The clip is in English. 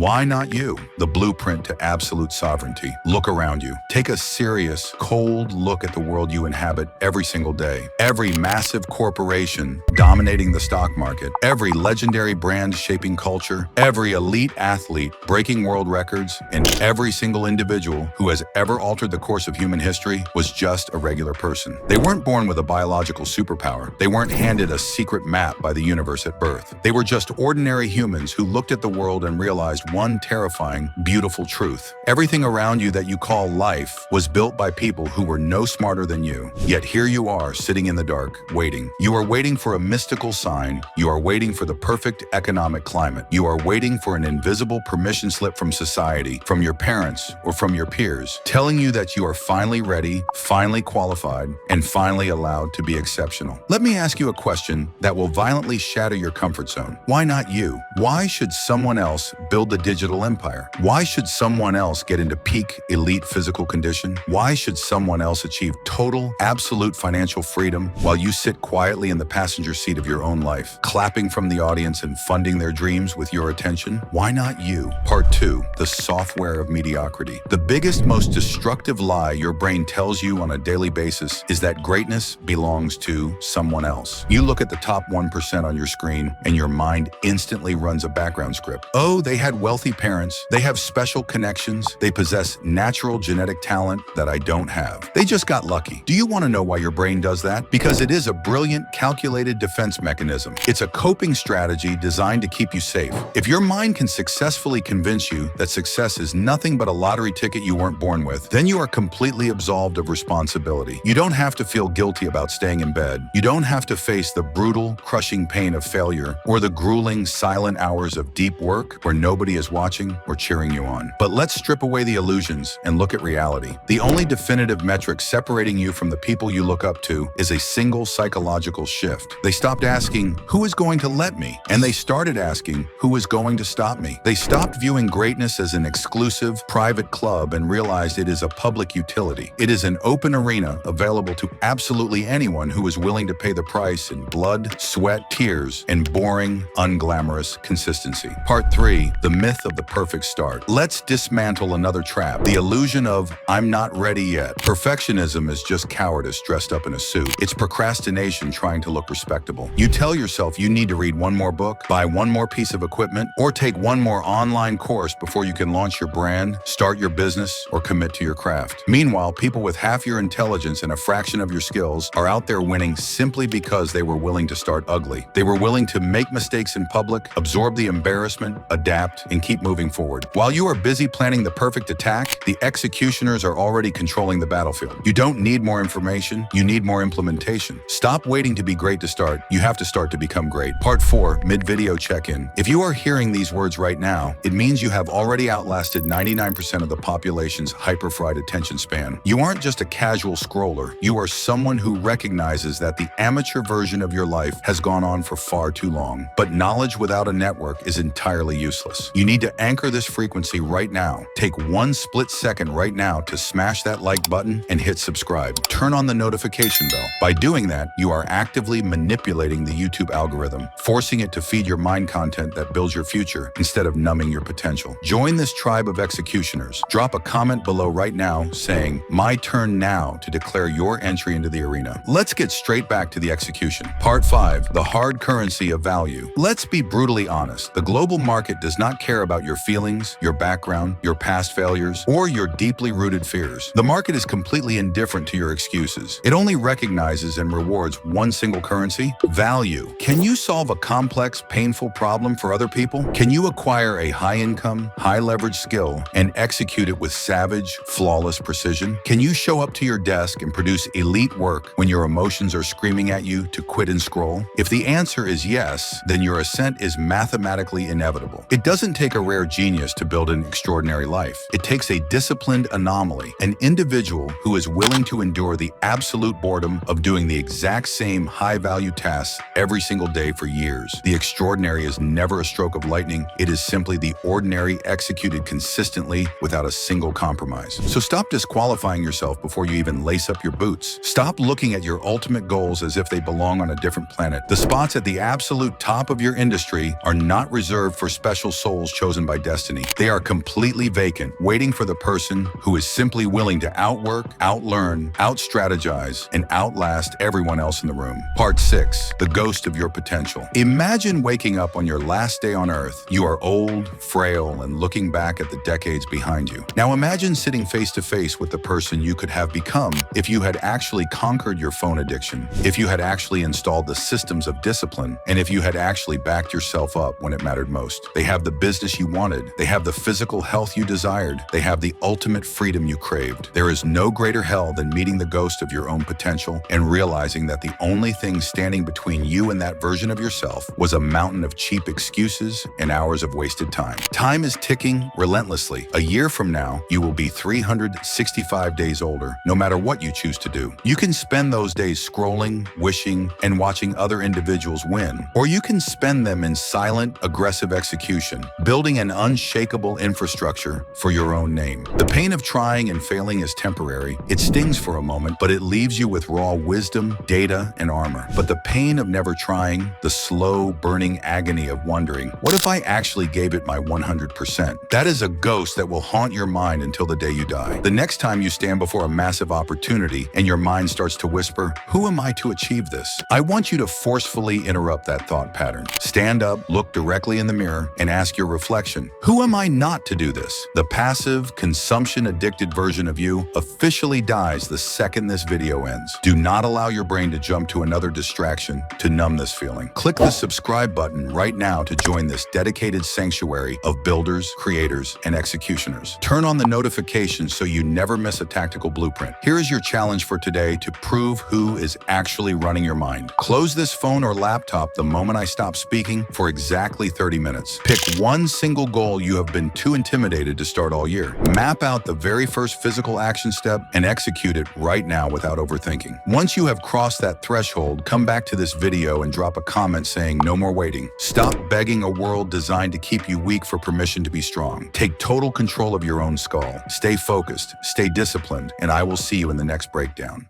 Why not you? The blueprint to absolute sovereignty. Look around you. Take a serious, cold look at the world you inhabit every single day. Every massive corporation dominating the stock market, every legendary brand shaping culture, every elite athlete breaking world records, and every single individual who has ever altered the course of human history was just a regular person. They weren't born with a biological superpower. They weren't handed a secret map by the universe at birth. They were just ordinary humans who looked at the world and realized one terrifying, beautiful truth. Everything around you that you call life was built by people who were no smarter than you. Yet here you are, sitting in the dark, waiting. You are waiting for a mystical sign. You are waiting for the perfect economic climate. You are waiting for an invisible permission slip from society, from your parents, or from your peers, telling you that you are finally ready, finally qualified, and finally allowed to be exceptional. Let me ask you a question that will violently shatter your comfort zone. Why not you? Why should someone else build the digital empire? Why should someone else get into peak elite physical condition? Why should someone else achieve total, absolute financial freedom while you sit quietly in the passenger seat of your own life, clapping from the audience and funding their dreams with your attention? Why not you? Part 2, the software of mediocrity. The biggest, most destructive lie your brain tells you on a daily basis is that greatness belongs to someone else. You look at the top 1% on your screen and your mind instantly runs a background script. Oh, they had wealthy parents. They have special connections. They possess natural genetic talent that I don't have. They just got lucky. Do you want to know why your brain does that? Because it is a brilliant, calculated defense mechanism. It's a coping strategy designed to keep you safe. If your mind can successfully convince you that success is nothing but a lottery ticket you weren't born with, then you are completely absolved of responsibility. You don't have to feel guilty about staying in bed. You don't have to face the brutal, crushing pain of failure or the grueling, silent hours of deep work where nobody is watching or cheering you on. But let's strip away the illusions and look at reality. The only definitive metric separating you from the people you look up to is a single psychological shift. They stopped asking, who is going to let me? And they started asking, who is going to stop me? They stopped viewing greatness as an exclusive, private club and realized it is a public utility. It is an open arena available to absolutely anyone who is willing to pay the price in blood, sweat, tears, and boring, unglamorous consistency. Part 3, the myth of the perfect start. Let's dismantle another trap, the illusion of I'm not ready yet. Perfectionism is just cowardice dressed up in a suit. It's procrastination trying to look respectable. You tell yourself you need to read one more book, buy one more piece of equipment, or take one more online course before you can launch your brand, start your business, or commit to your craft. Meanwhile, people with half your intelligence and a fraction of your skills are out there winning simply because they were willing to start ugly. They were willing to make mistakes in public, absorb the embarrassment, adapt, and keep moving forward. While you are busy planning the perfect attack, the executioners are already controlling the battlefield. You don't need more information, you need more implementation. Stop waiting to be great to start. You have to start to become great. Part 4, mid-video check-in. If you are hearing these words right now, it means you have already outlasted 99% of the population's hyper-fried attention span. You aren't just a casual scroller. You are someone who recognizes that the amateur version of your life has gone on for far too long. But knowledge without a network is entirely useless. You need to anchor this frequency right now. Take one split second right now to smash that like button and hit subscribe. Turn on the notification bell. By doing that, you are actively manipulating the YouTube algorithm, forcing it to feed your mind content that builds your future instead of numbing your potential. Join this tribe of executioners. Drop a comment below right now saying, "My turn now," to declare your entry into the arena. Let's get straight back to the execution. Part 5, the hard currency of value. Let's be brutally honest. The global market does not care about your feelings, your background, your past failures, or your deeply rooted fears. The market is completely indifferent to your excuses. It only recognizes and rewards one single currency: value. Can you solve a complex, painful problem for other people? Can you acquire a high-income, high-leverage skill and execute it with savage, flawless precision? Can you show up to your desk and produce elite work when your emotions are screaming at you to quit and scroll? If the answer is yes, then your ascent is mathematically inevitable. It doesn't take a rare genius to build an extraordinary life. It takes a disciplined anomaly, an individual who is willing to endure the absolute boredom of doing the exact same high-value tasks every single day for years. The extraordinary is never a stroke of lightning. It is simply the ordinary executed consistently without a single compromise. So stop disqualifying yourself before you even lace up your boots. Stop looking at your ultimate goals as if they belong on a different planet. The spots at the absolute top of your industry are not reserved for special souls chosen by destiny. They are completely vacant, waiting for the person who is simply willing to outwork, outlearn, outstrategize, and outlast everyone else in the room. Part 6. The ghost of your potential. Imagine waking up on your last day on Earth. You are old, frail, and looking back at the decades behind you. Now imagine sitting face to face with the person you could have become if you had actually conquered your phone addiction, if you had actually installed the systems of discipline, and if you had actually backed yourself up when it mattered most. They have the business you wanted. They have the physical health you desired. They have the ultimate freedom you craved. There is no greater hell than meeting the ghost of your own potential and realizing that the only thing standing between you and that version of yourself was a mountain of cheap excuses and hours of wasted time. Time is ticking relentlessly. A year from now, you will be 365 days older, no matter what you choose to do. You can spend those days scrolling, wishing, and watching other individuals win, or you can spend them in silent, aggressive execution, building an unshakable infrastructure for your own name. The pain of trying and failing is temporary. It stings for a moment, but it leaves you with raw wisdom, data, and armor. But the pain of never trying, the slow, burning agony of wondering, what if I actually gave it my 100%? That is a ghost that will haunt your mind until the day you die. The next time you stand before a massive opportunity and your mind starts to whisper, who am I to achieve this? I want you to forcefully interrupt that thought pattern. Stand up, look directly in the mirror, and ask your reflection, who am I not to do this? The passive, consumption-addicted version of you officially dies the second this video ends. Do not allow your brain to jump to another distraction to numb this feeling. Click the subscribe button right now to join this dedicated sanctuary of builders, creators, and executioners. Turn on the notifications so you never miss a tactical blueprint. Here is your challenge for today to prove who is actually running your mind. Close this phone or laptop the moment I stop speaking for exactly 30 minutes. Pick one single goal you have been too intimidated to start all year. Map out the very first physical action step and execute it right now without overthinking. Once you have crossed that threshold, come back to this video and drop a comment saying no more waiting. Stop begging a world designed to keep you weak for permission to be strong. Take total control of your own skull. Stay focused, stay disciplined, and I will see you in the next breakdown.